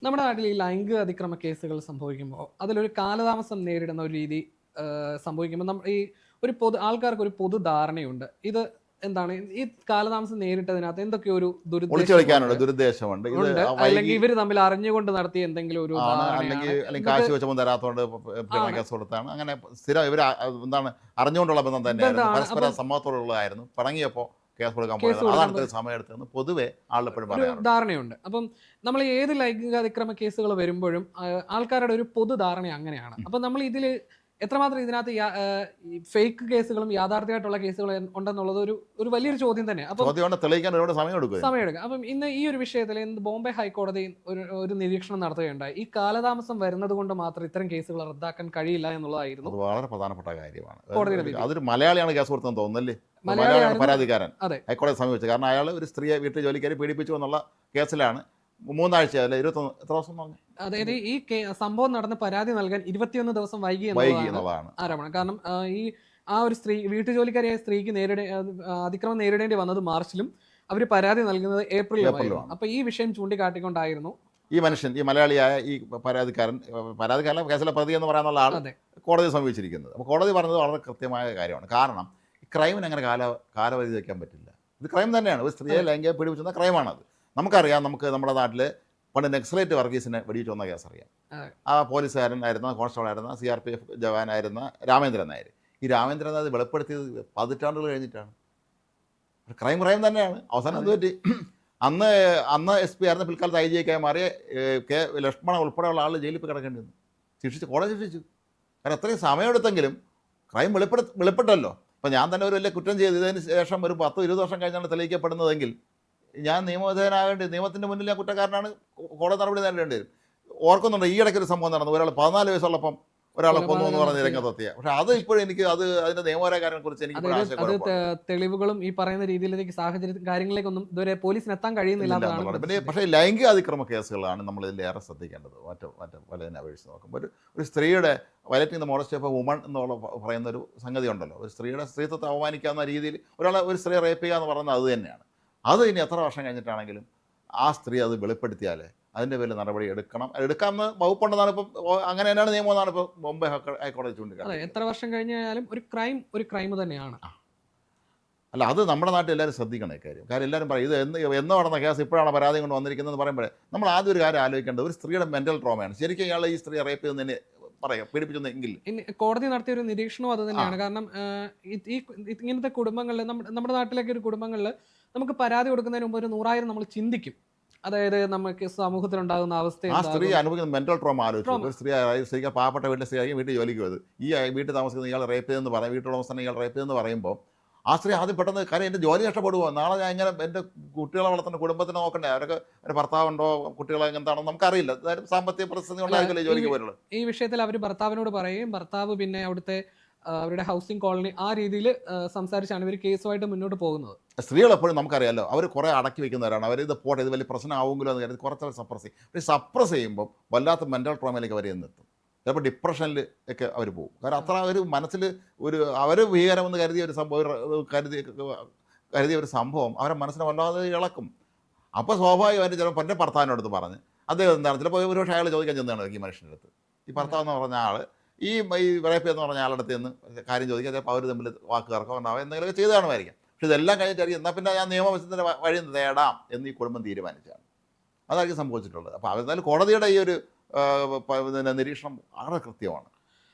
നമ്മുടെ നാട്ടിൽ ഈ ലൈംഗിക അതിക്രമ കേസുകൾ സംഭവിക്കുമ്പോൾ അതിലൊരു കാലതാമസം നേരിടുന്ന ഒരു രീതി സംഭവിക്കുമ്പോൾ ഈ ഒരു ആൾക്കാർക്ക് ഒരു പൊതു ധാരണയുണ്ട്. ഇത് എന്താണ് ഈ കാലതാമസം നേരിട്ടതിനകത്ത് എന്തൊക്കെയോ ഒരു ഒളിച്ചു കളിക്കാനുള്ള ദുരുദ്ദേശമുണ്ട്. ഇത് ഉണ്ട്, അല്ലെങ്കിൽ വൈകി ഇവർ തമ്മിൽ അറിഞ്ഞുകൊണ്ട് നടത്തിയ എന്തെങ്കിലും ഒരു ആണ്, ധാരണയാണ് അല്ലെങ്കിൽ ഇതൊക്കെ കാശ് വെച്ചപ്പോൾ തരാത്തോണ്ട് ആണ്. കേസ് കൊടുത്താണ്. അങ്ങനെ സ്ഥിരം ഇവർ എന്താണ് അറിഞ്ഞുകൊണ്ടുള്ള ബന്ധം തന്നെയായിരുന്നു, ബന്ധമാണ്. പരസ്പര അപ്പം സമ്മതത്തോടുള്ളതായിരുന്നു. പിണങ്ങിയപ്പോൾ കേസ് കൊടുക്കാൻ കേസ് പോയത് കൊടുക്കാൻ അതാണ് ഇത്രയും സമയം എടുത്തതെന്ന് പൊതുവെ ആളെപ്പോഴും ഒരു പറയാറുണ്ട്. ധാരണയുണ്ട്. അപ്പം നമ്മൾ ഏത് ലൈംഗിക അതിക്രമ കേസുകൾ വരുമ്പോഴും ആൾക്കാരുടെ ഒരു പൊതു ധാരണ അങ്ങനെയാണ്. അപ്പം നമ്മൾ ഇതിൽ എത്രമാത്രം ഇതിനകത്ത് ഫേക്ക് കേസുകളും യാഥാർത്ഥ്യമായിട്ടുള്ള കേസുകളും ഉണ്ടെന്നുള്ളത് ഒരു ഒരു വലിയൊരു ചോദ്യം തന്നെ. അപ്പം ചോദ്യം കൊണ്ട് തെളിയിക്കാൻ ഒരുപാട് സമയം എടുക്കും. സമയമെടുക്കും. അപ്പം ഇന്ന് ഈ ഒരു വിഷയത്തിൽ ബോംബെ ഹൈക്കോടതി ഒരു ഒരു നിരീക്ഷണം നടത്തുകയുണ്ടായി. ഈ കാലതാമസം വരുന്നത് കൊണ്ട് മാത്രം ഇത്തരം കേസുകൾ റദ്ദാക്കാൻ കഴിയില്ല എന്നുള്ളതായിരുന്നു അത് വളരെ പ്രധാനപ്പെട്ട കാര്യമാണ്. കോടതിയുടെ വിധി. അതൊരു മലയാളിയാണ് കേസ് കൊടുത്തെന്ന് തോന്നുന്നല്ലേ? മലയാളിയാണ് മലയാളിയായിരുന്നു. പരാതിക്കാരൻ അതെ. ഹൈക്കോടതി സമീപിച്ചത്. കാരണം അയാൾ ഒരു സ്ത്രീയെ വീട്ടിൽ ജോലിക്കാരി പീഡിപ്പിച്ചു എന്നുള്ള കേസിലാണ് 3 ആഴ്ച അല്ലെ 21 എത്ര ദിവസം പറഞ്ഞു അതായത് ഈ സംഭവം നടന്ന് പരാതി നൽകാൻ 21 ദിവസം വൈകി വൈകി എന്നുള്ളതാണ് എന്നുള്ളതാണ്. ആരോപണം. കാരണം ഈ ആ ഒരു സ്ത്രീ വീട്ടുജോലിക്കാരിയായ സ്ത്രീക്ക് അതിക്രമം നേരിടേണ്ടി വന്നത് മാർച്ചിലും അവർ പരാതി നൽകുന്നത് ഏപ്രിലുമായിരുന്നു. ഏപ്രിലുമാണ്. അപ്പൊ ഈ വിഷയം ചൂണ്ടിക്കാട്ടിക്കൊണ്ടായിരുന്നു ഈ മനുഷ്യൻ, ഈ മലയാളിയായ ഈ പരാതിക്കാരൻ കേസിലെ പ്രതി എന്ന് പറയാനുള്ള ആൾ അതെ കോടതിയെ സമീപിച്ചിരിക്കുന്നത്. അപ്പോൾ കോടതി പറഞ്ഞത് വളരെ കൃത്യമായ കാര്യമാണ്. കാരണം ഈ ക്രൈമിന് അങ്ങനെ കാലപരിധി വയ്ക്കാൻ പറ്റില്ല. ഇത് ക്രൈം തന്നെയാണ്. ഒരു സ്ത്രീയെ ലൈംഗിക പീഡിപ്പിച്ചെന്ന ക്രൈമാണത്. നമുക്കറിയാം, നമുക്ക് നമ്മുടെ നാട്ടിൽ പണ്ട് നെക്സലൈറ്റ് വർഗീസിനെ വെടിവെച്ച് വന്ന കേസ് അറിയാം. അതെ. ആ പോലീസുകാരനായിരുന്ന കോൺസ്റ്റബിളായിരുന്ന CRPF ജവാനായിരുന്ന രാമേന്ദ്രൻ നായർ. ഈ രാമേന്ദ്രൻ നായർ വെളിപ്പെടുത്തിയത് പതിറ്റാണ്ടുകൾ കഴിഞ്ഞിട്ടാണ്. ക്രൈം തന്നെയാണ്. അവസാനം എന്ത് പറ്റി? അന്ന് SP ആയിരുന്ന പിൽക്കാലത്ത് IGK മാറിയ ലക്ഷ്മണ ഉൾപ്പെടെയുള്ള ആൾ ജയിലിൽ പോയി കിടക്കേണ്ടി വന്നു. കോടതി ശിക്ഷിച്ചു. കാരണം അത്രയും സമയമെടുത്തെങ്കിലും ക്രൈം വെളിപ്പെട്ടല്ലോ. ഇപ്പം ഞാൻ തന്നെ ഒരു വലിയ കുറ്റം ചെയ്തതിന് ശേഷം ഒരു 10-20 വർഷം കഴിഞ്ഞാണ് തെളിയിക്കപ്പെടുന്നതെങ്കിൽ ഞാൻ നിയമത്തിൻ്റെ മുന്നിൽ ഞാൻ കുറ്റക്കാരനാണ്, കോടതി നടപടി നേരിടേണ്ടി വരും. ഓർക്കുന്നുണ്ട്, ഈ ഇടയ്ക്കൊരു സംഭവം നടന്നു. ഒരാൾ 14 വയസ്സുള്ളപ്പം ഒരാളെ കൊന്നു എന്ന് പറഞ്ഞ് രംഗത്തെത്തിയ. പക്ഷെ അത് ഇപ്പോഴും എനിക്ക് അതിൻ്റെ നിയമപരകാരനെ കുറിച്ച് എനിക്ക് തെളിവുകളും ഈ പറയുന്ന രീതിയിലേക്ക് കാര്യങ്ങളിലേക്കൊന്നും ഇതുവരെ പോലീസിന് എത്താൻ കഴിയുന്നില്ല. പിന്നെ പക്ഷേ ലൈംഗിക അതിക്രമ കേസുകളാണ് നമ്മൾ ഇതിൽ ഏറെ ശ്രദ്ധിക്കേണ്ടത്. മറ്റു പലതിനെ അപേക്ഷിച്ച് നോക്കുമ്പോൾ ഒരു സ്ത്രീയുടെ violating the modesty of a woman എന്നുള്ള പറയുന്ന ഒരു സംഗതി ഉണ്ടല്ലോ. ഒരു സ്ത്രീയുടെ സ്ത്രീത്വത്തെ അവമാനിക്കാവുന്ന രീതിയിൽ ഒരു സ്ത്രീ റേപ്പ് ചെയ്യുക എന്ന് പറയുന്നത് അത് തന്നെയാണ്. അത് ഇനി എത്ര വർഷം കഴിഞ്ഞിട്ടാണെങ്കിലും ആ സ്ത്രീ അത് വെളിപ്പെടുത്തിയാൽ അതിൻ്റെ പേരിൽ നടപടി എടുക്കാമെന്ന് വകുപ്പുണ്ടെന്നാണ് ഇപ്പം, അങ്ങനെ തന്നെയാണ് നിയമം എന്നാണ് ഇപ്പോൾ ബോംബെ ഹൈക്കോടതി ചൂണ്ടിക്കാട്ടുന്നത്. എത്ര വർഷം കഴിഞ്ഞാലും ഒരു ക്രൈം തന്നെയാണ്. അല്ല, അത് നമ്മുടെ നാട്ടിൽ എല്ലാവരും ശ്രദ്ധിക്കണം ഇക്കാര്യം. കാര്യം എല്ലാവരും പറയും ഇത് എന്ന് നടന്ന കേസ് ഇപ്പോഴാണ് പരാതി കൊണ്ട് വന്നിരിക്കുന്നതെന്ന് പറയുമ്പോഴേ നമ്മൾ ആദ്യം ഒരു കാര്യം ആലോചിക്കേണ്ടത് ഒരു സ്ത്രീയുടെ മെൻ്റൽ ട്രോമയാണ്. ശരിക്കും ഇയാൾ ഈ സ്ത്രീ റേപ്പ് ചെയ്യുന്നതിന് പറയാം പീഡിപ്പിച്ചെങ്കിൽ കോടതി നടത്തിയ ഒരു നിരീക്ഷണവും അത് തന്നെയാണ്. കാരണം ഈ ഇങ്ങനത്തെ കുടുംബങ്ങളിൽ നമ്മുടെ നാട്ടിലേക്ക് ഒരു കുടുംബങ്ങളിൽ നമുക്ക് പരാതി കൊടുക്കുന്നതിന് മുമ്പ് ഒരു 100,000 നമ്മൾ ചിന്തിക്കും. അതായത് നമുക്ക് സമൂഹത്തിലുണ്ടാകുന്ന അവസ്ഥ, ആ സ്ത്രീ അനുഭവിക്കുന്ന മെന്റൽ ട്രോമ ആലോചിച്ചു. ഒരു സ്ത്രീക്ക് പാവപ്പെട്ട വീട്ടിലെ സ്ത്രീയായി വീട്ടിൽ ജോലിക്ക് പോയത്, ഈ വീട്ടിൽ താമസിക്കുന്ന ഇയാൾ റേപ്പ് ചെയ്തെന്ന് പറയും, വീട്ടുടമസ്ഥനെ ഇയാൾ റേപ്പ് ചെയ്തെന്ന് പറയുമ്പോൾ ആ സ്ത്രീ ആദ്യം പെട്ടെന്ന് കാര്യം എൻ്റെ ജോലി നഷ്ടപ്പെടുമോ, നാളെ ഞാൻ ഇങ്ങനെ എൻ്റെ കുട്ടികളെ വളർത്തുന്ന കുടുംബത്തിനെ നോക്കണ്ടേ, അവരൊക്കെ ഒരു ഭർത്താവുണ്ടോ, കുട്ടികളെ എന്താണെന്ന് നമുക്കറിയില്ല. അതായത് സാമ്പത്തിക പ്രതിസന്ധി കൊണ്ടായിരിക്കില്ലേ ജോലിക്ക് പോലുള്ളത്. ഈ വിഷയത്തിൽ അവർ ഭർത്താവിനോട് പറയുകയും ഭർത്താവ് പിന്നെ അവിടുത്തെ അവരുടെ ഹൗസിംഗ് കോളനി ആ രീതിയിൽ സംസാരിച്ചാണ് ഇവർ കേസുമായിട്ട് മുന്നോട്ട് പോകുന്നത്. സ്ത്രീകൾ എപ്പോഴും നമുക്കറിയാമല്ലോ, അവർ കുറേ അടക്കി വെക്കുന്നവരാണ്. അവർ ഇത് പോട്ടെ, ഇത് വലിയ പ്രശ്നമാവുമല്ലോ എന്ന് കരുതി കുറച്ച് സപ്രസ് ചെയ്യും. പക്ഷേ സപ്രസ് ചെയ്യുമ്പോൾ വല്ലാത്ത മെൻ്റൽ ട്രോമയിലേക്ക് അവർ എന്നെത്തും. ചിലപ്പോൾ ഡിപ്രഷനിൽ ഒക്കെ അവർ പോകും. കാരണം അത്ര ഒരു മനസ്സിൽ അവർ ഭീകരമെന്ന് കരുതിയ ഒരു സംഭവം കരുതിയ ഒരു സംഭവം അവരെ മനസ്സിനെ വല്ലാതെ ഇളക്കും. അപ്പോൾ സ്വാഭാവികമായിട്ട് ചിലപ്പോൾ എൻ്റെ ഭർത്താവിനടുത്ത് പറഞ്ഞ് അദ്ദേഹം എന്താണ് ചിലപ്പോൾ ഒരുപക്ഷെ അയാൾ ചോദിക്കാൻ ചെന്നതാണ് ഈ മനുഷ്യൻ്റെ അടുത്ത്. ഈ ഭർത്താവ് എന്ന് പറഞ്ഞ ആൾ ഈ റേപ്പ് എന്ന് പറഞ്ഞ ആളുടെ നിന്ന് കാര്യം ചോദിക്കാൻ ചിലപ്പോൾ അവർ തമ്മിൽ വാക്ക് തർക്കം ഉണ്ടാവുക എന്തെങ്കിലുമൊക്കെ ചെയ്ത് കാണുമായിരിക്കും. പക്ഷെ ഇതെല്ലാം കഴിഞ്ഞിട്ടായിരിക്കും എന്നാൽ പിന്നെ ഞാൻ നിയമവശത്തിൻ്റെ വഴി തേടാം എന്ന് ഈ കുടുംബം തീരുമാനിച്ചാണ്. അതായിരിക്കും സംഭവിച്ചിട്ടുള്ളത്. അപ്പോൾ അതെന്തായാലും കോടതിയുടെ ഈ ഒരു നിരീക്ഷണം വളരെ കൃത്യമാണ്.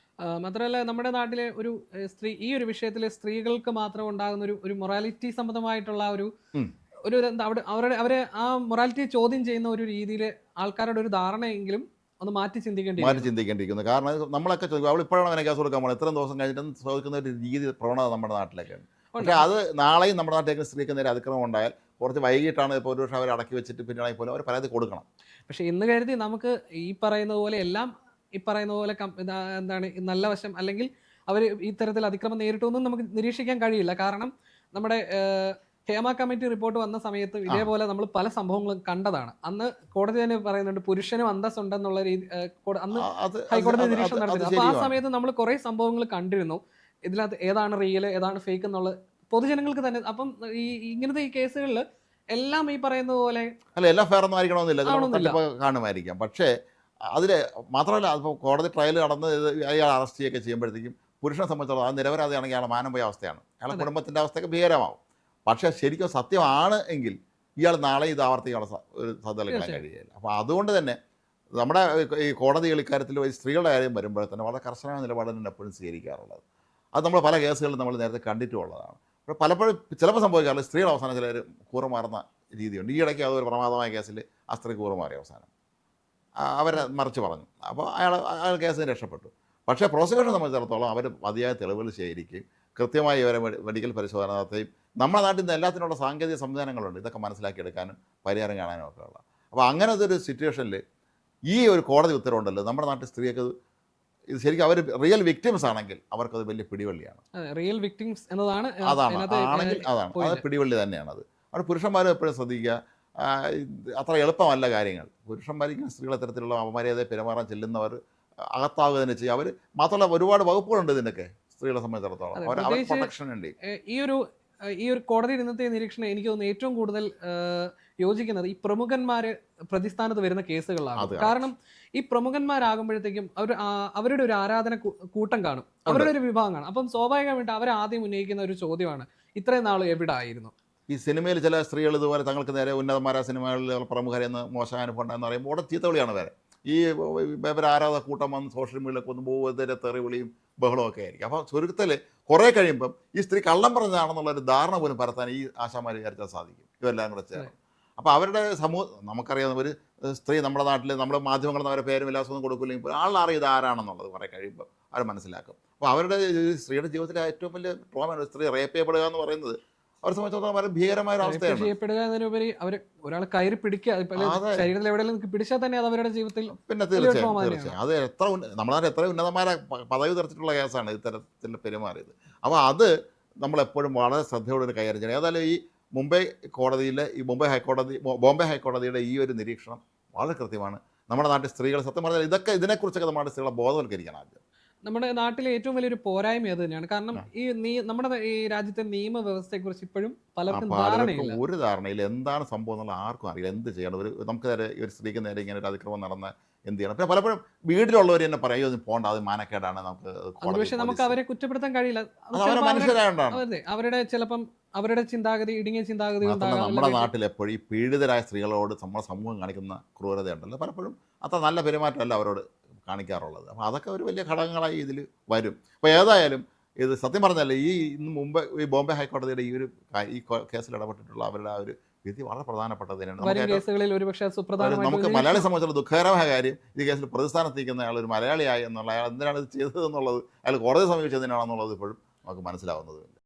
മാത്രമല്ല നമ്മുടെ നാട്ടിലെ ഒരു ഈ ഒരു വിഷയത്തിൽ സ്ത്രീകൾക്ക് മാത്രം ഉണ്ടാകുന്ന ഒരു മൊറാലിറ്റി സംബന്ധമായിട്ടുള്ള അവരെ ആ മൊറാലിറ്റി ചോദ്യം ചെയ്യുന്ന ഒരു രീതിയിൽ ആൾക്കാരുടെ ഒരു ധാരണയെങ്കിലും ഒന്ന് മാറ്റി ചിന്തിക്കേണ്ടിയിരിക്കുന്നു. കാരണം നമ്മളൊക്കെ ചോദിക്കും അവൾ ഇപ്പോഴാണ് അവനെ കേസ് കൊടുക്കാൻ പോകുന്നത്, ഇത്രയും ദിവസം കഴിഞ്ഞിട്ട് ചോദിക്കുന്ന ഒരു രീതി പ്രവണത നമ്മുടെ നാട്ടിലേക്കാണ്. പക്ഷേ അത് നാളെയും നമ്മുടെ നാട്ടിലേക്ക് സ്ത്രീക്ക് നേരെ അതിക്രമം ഉണ്ടായാൽ കുറച്ച് വൈകിട്ടാണ് ഇപ്പോൾ ഒരു പക്ഷേ അവർ അടക്കി വെച്ചിട്ട് പിന്നാണെങ്കിൽ പോലും അവർ പരാതി കൊടുക്കണം. പക്ഷെ ഇന്ന് കരുതി നമുക്ക് ഈ പറയുന്ന പോലെ എന്താണ് നല്ല വശം അല്ലെങ്കിൽ അവർ ഇത്തരത്തിൽ അതിക്രമം നേരിട്ടൊന്നും നമുക്ക് നിരീക്ഷിക്കാൻ കഴിയില്ല. കാരണം നമ്മുടെ ഹേമ കമ്മിറ്റി റിപ്പോർട്ട് വന്ന സമയത്ത് ഇതേപോലെ നമ്മൾ പല സംഭവങ്ങളും കണ്ടതാണ്. അന്ന് കോടതി തന്നെ പറയുന്നുണ്ട് പുരുഷനും അന്തസ്സുണ്ടെന്നുള്ള രീതി അന്ന് ഹൈക്കോടതി നിരീക്ഷണം നടത്തിയത്. അപ്പോൾ ആ സമയത്ത് നമ്മൾ കുറേ സംഭവങ്ങൾ കണ്ടിരുന്നു. ഇതിനകത്ത് ഏതാണ് റിയൽ ഏതാണ് ഫേക്ക് എന്നുള്ളത് പൊതുജനങ്ങൾക്ക് തന്നെ. അപ്പം ഇങ്ങനത്തെ ഈ കേസുകളിൽ എല്ലാം ഈ പറയുന്നത് പോലെ അല്ല എല്ലാം ഫെയർ ഒന്നും ആയിരിക്കണമെന്നില്ല, ചിലപ്പോൾ ആവണമെന്നില്ല. തട്ടിപ്പ് കാണുമായിരിക്കാം. പക്ഷേ അതിൽ മാത്രമല്ല, അതിപ്പോൾ കോടതി ട്രയൽ നടന്ന് അയാൾ അറസ്റ്റ് ചെയ്യുകയൊക്കെ ചെയ്യുമ്പോഴത്തേക്കും പുരുഷനെ സംബന്ധിച്ചിടത്തോളം അത് നിരപരാധിയാണെങ്കിൽ അയാളെ മാനം പോയ അവസ്ഥയാണ്, അയാളെ അതെ. കുടുംബത്തിൻ്റെ അവസ്ഥയൊക്കെ ഭീകരമാവും. പക്ഷേ ശരിക്കും സത്യമാണ് എങ്കിൽ ഇയാൾ നാളെ ഇത് ആവർത്തിക്കാനുള്ള ഒരു സാധ്യത കാണാൻ തീർച്ചയായും. കഴിയില്ല. അപ്പോൾ അതുകൊണ്ട് തന്നെ നമ്മുടെ ഈ കോടതികൾ ഇക്കാര്യത്തിൽ ഈ സ്ത്രീകളുടെ കാര്യം വരുമ്പോൾ തന്നെ വളരെ കർശനമായ നിലപാട് തന്നെ എപ്പോഴും സ്വീകരിക്കാറുള്ളത്. അത് നമ്മൾ പല കേസുകളിലും നമ്മൾ നേരത്തെ കണ്ടിട്ടുള്ളതാണ്. അപ്പോൾ പലപ്പോഴും ചിലപ്പോൾ സംഭവിക്കാറില്ല, സ്ത്രീകൾ അവസാനം ചിലർ കൂറുമാറുന്ന രീതിയുണ്ട്. ഈ ഇടയ്ക്ക് അതൊരു പ്രമാദമായ കേസിൽ ആ സ്ത്രീ കൂറുമാറി അവസാനം അവരെ മറിച്ച് പറഞ്ഞു. അപ്പോൾ അയാൾ കേസിൽ നിന്ന് രക്ഷപ്പെട്ടു. പക്ഷേ പ്രോസിക്യൂഷനെ സംബന്ധിച്ചിടത്തോളം അവർ മതിയായ തെളിവുകൾ ശേഖരിക്കുകയും കൃത്യമായി ഇവരെ മെഡിക്കൽ പരിശോധന നടത്തുകയും നമ്മുടെ നാട്ടിൽ നിന്ന് എല്ലാത്തിനുള്ള സാങ്കേതിക സംവിധാനങ്ങളുണ്ട് ഇതൊക്കെ മനസ്സിലാക്കിയെടുക്കാനും പരിഹാരം കാണാനും ഒക്കെ ഉള്ള. അപ്പോൾ അങ്ങനത്തെ ഒരു സിറ്റുവേഷനിൽ ഈ ഒരു കോടതി ഉത്തരവുണ്ടല്ലോ, നമ്മുടെ നാട്ടിൽ സ്ത്രീക്ക് ഇത് ശരിക്കും അവർ റിയൽ വിക്ടിംസ് ആണെങ്കിൽ അവർക്കത് വലിയ പിടിവള്ളിയാണ്. റിയൽ വിക്ടിംസ് എന്നതാണ് അതാണ് അതിനകത്ത് ആണെങ്കിൽ അതാണ് അത് point. പിടിവള്ളി തന്നെയാണത്. അവിടെ പുരുഷന്മാരും എപ്പോഴും ശ്രദ്ധിക്കുക, അത്ര എളുപ്പമല്ല കാര്യങ്ങൾ. പുരുഷന്മാരിക്കും സ്ത്രീകളെ തരത്തിലുള്ള അപമര്യാദയെ പെരുമാറാൻ ചെല്ലുന്നവർ അകത്താവുക തന്നെ ചെയ്യും. അവർ മാത്രമല്ല ഒരുപാട് വകുപ്പുകളുണ്ട് ഇതിനൊക്കെ സ്ത്രീകളെ സംബന്ധിച്ചിടത്തോളം, അതെ, അവർ പ്രത്യേകിച്ച് പ്രൊട്ടക്ഷൻ ഉണ്ട്. ഈ ഒരു കോടതിയുടെ ഇന്നത്തെ നിരീക്ഷണം എനിക്ക് തോന്നുന്നു ഏറ്റവും കൂടുതൽ യോജിക്കുന്നത് ഈ പ്രമുഖന്മാര് പ്രതിസ്ഥാനത്ത് വരുന്ന കേസുകളാണ്. അത് കാരണം ഈ പ്രമുഖന്മാരാകുമ്പോഴത്തേക്കും അവരുടെ ഒരു ആരാധന കൂട്ടം കാണും, അവരുടെ ഒരു വിഭാഗം കാണും. അപ്പം സ്വാഭാവികമായിട്ട് അവർ ആദ്യം ഉന്നയിക്കുന്ന ഒരു ചോദ്യമാണ്, ഇത്രയും നാൾ എവിടെ ആയിരുന്നു? ഈ സിനിമയിൽ ചില സ്ത്രീകൾ ഇതുപോലെ തങ്ങൾക്ക് നേരെ ഉന്നതന്മാരായ സിനിമകളിൽ പ്രമുഖരെന്ന് മോശം അനുഭവം ഉണ്ടെന്ന് പറയുമ്പോൾ അവിടെ ചീത്തവിളിയാണ് വേറെ. ഈ ആരാധക കൂട്ടം വന്ന് സോഷ്യൽ മീഡിയയിലൊക്കെ ഒന്ന് പോകുന്നതിൻ്റെ തെറിവിളിയും ബഹളമൊക്കെ ആയിരിക്കും. അപ്പോൾ ചുരുക്കത്തിൽ കുറേ കഴിയുമ്പം ഈ സ്ത്രീ കള്ളം പറഞ്ഞതാണെന്നുള്ളൊരു ധാരണ പോലും പരത്താൻ ഈ ആശാമാർ വിചാരിച്ചാൽ സാധിക്കും, ഇതെല്ലാം കൂടെ ചേർന്ന്. അപ്പോൾ അവരുടെ നമുക്കറിയാവുന്ന ഒരു സ്ത്രീ നമ്മുടെ നാട്ടിൽ നമ്മുടെ മാധ്യമങ്ങളിൽ അവരുടെ പേരും വിലാസമൊന്നും കൊടുക്കില്ലെങ്കിൽ ആളറിയാം ഇത് ആരാണെന്നുള്ളത് കുറേ കഴിയുമ്പോൾ അവർ മനസ്സിലാക്കും. അപ്പോൾ അവരുടെ സ്ത്രീയുടെ ജീവിതത്തിലെ ഏറ്റവും വലിയ ട്രോമയാണ് സ്ത്രീ റേപ്പ് ചെയ്യപ്പെടുക എന്ന് പറയുന്നത്. അവരെ സംബന്ധിച്ചിടത്തോളം വളരെ ഭീകരമായ ഒരു അവസ്ഥയാണ്. ചെയ്യപ്പെടുക എന്നതിനുപരി അവർ ഒരാൾ കയറി പിടിക്കുക, ശരീരത്തിൽ എവിടെയെങ്കിലും പിടിച്ചാൽ തന്നെ അത് അവരുടെ ജീവിതത്തിൽ പിന്നെ തീർച്ചയായും അത് നമ്മുടെ നാട്ടിൽ എത്ര ഉന്നതമായ പദവി തെറിച്ചിട്ടുള്ള കേസാണ് ഇത്തരത്തിൽ പെരുമാറിയത്. അപ്പോൾ അത് നമ്മളെപ്പോഴും വളരെ ശ്രദ്ധയോടെ കൈകാര്യം ചെയ്യണം. ഏതായാലും ഈ ബോംബെ ഹൈക്കോടതിയുടെ ഈ ഒരു നിരീക്ഷണം വളരെ കൃത്യമാണ്. നമ്മുടെ നാട്ടിൽ സ്ത്രീകൾ സത്യം പറഞ്ഞാൽ ഇതിനെക്കുറിച്ചൊക്കെ നമ്മുടെ സ്ത്രീകളെ ബോധവൽക്കരിക്കണം. ആദ്യം നമ്മുടെ നാട്ടിലെ ഏറ്റവും വലിയൊരു പോരായ്മ അത് തന്നെയാണ്. കാരണം നമ്മുടെ ഈ രാജ്യത്തെ നിയമവ്യവസ്ഥയെ കുറിച്ച് ഇപ്പോഴും പലർക്കും ധാരണയില്ല. ഒരു ധാരണയില്ല, എന്താണ് സംഭവം എന്നുള്ള ആർക്കും അറിയില്ല. എന്ത് ചെയ്യണം, നമുക്ക് നേരെ ഒരു സ്ത്രീക്ക് നേരെ ഇങ്ങനെ ഒരു അതിക്രമം നടന്ന എന്ത് ചെയ്യണം? പിന്നെ പലപ്പോഴും വീട്ടിലുള്ളവർ തന്നെ പറയുമോ ഇത് പോകണ്ട, അത് മാനക്കേടാണ്, പക്ഷെ നമുക്ക് അവരെ കുറ്റപ്പെടുത്താൻ കഴിയില്ല. മനുഷ്യരായോണ്ടാണ്. അവരുടെ ചിലപ്പം അവരുടെ ചിന്താഗതി ഇടുങ്ങിയ ചിന്താഗതി നമ്മുടെ നാട്ടിൽ എപ്പോഴും ഈ പീഡിതരായ സ്ത്രീകളോട് നമ്മുടെ സമൂഹം കാണിക്കുന്ന ക്രൂരതയുണ്ടല്ലോ, പലപ്പോഴും അത്ര നല്ല പെരുമാറ്റമല്ല അവരോട് കാണിക്കാറുള്ളത്. അപ്പോൾ അതൊക്കെ ഒരു വലിയ ഘടകങ്ങളായി ഇതിൽ വരും. അപ്പോൾ ഏതായാലും ഇത് സത്യം പറഞ്ഞാൽ ഇന്ന് മുമ്പ് ഈ ബോംബെ ഹൈക്കോടതിയുടെ ഈ കേസിൽ ഇടപെട്ടിട്ടുള്ള അവരുടെ ആ ഒരു വിധി വളരെ പ്രധാനപ്പെട്ടത് തന്നെയാണ്. നമുക്ക് മലയാളി സംബന്ധിച്ചുള്ള ദുഃഖകരമായ കാര്യം ഈ കേസിൽ പ്രതിസ്ഥാനത്ത് നിൽക്കുന്ന അയാൾ ഒരു മലയാളിയായി എന്നുള്ള, അയാൾ എന്തിനാണ് ഇത് ചെയ്തതെന്നുള്ളത്, അയാൾ കോടതിയെ സമീപിച്ചതിനാണെന്നുള്ളത് ഇപ്പോഴും നമുക്ക് മനസ്സിലാവുന്നതുമില്ല.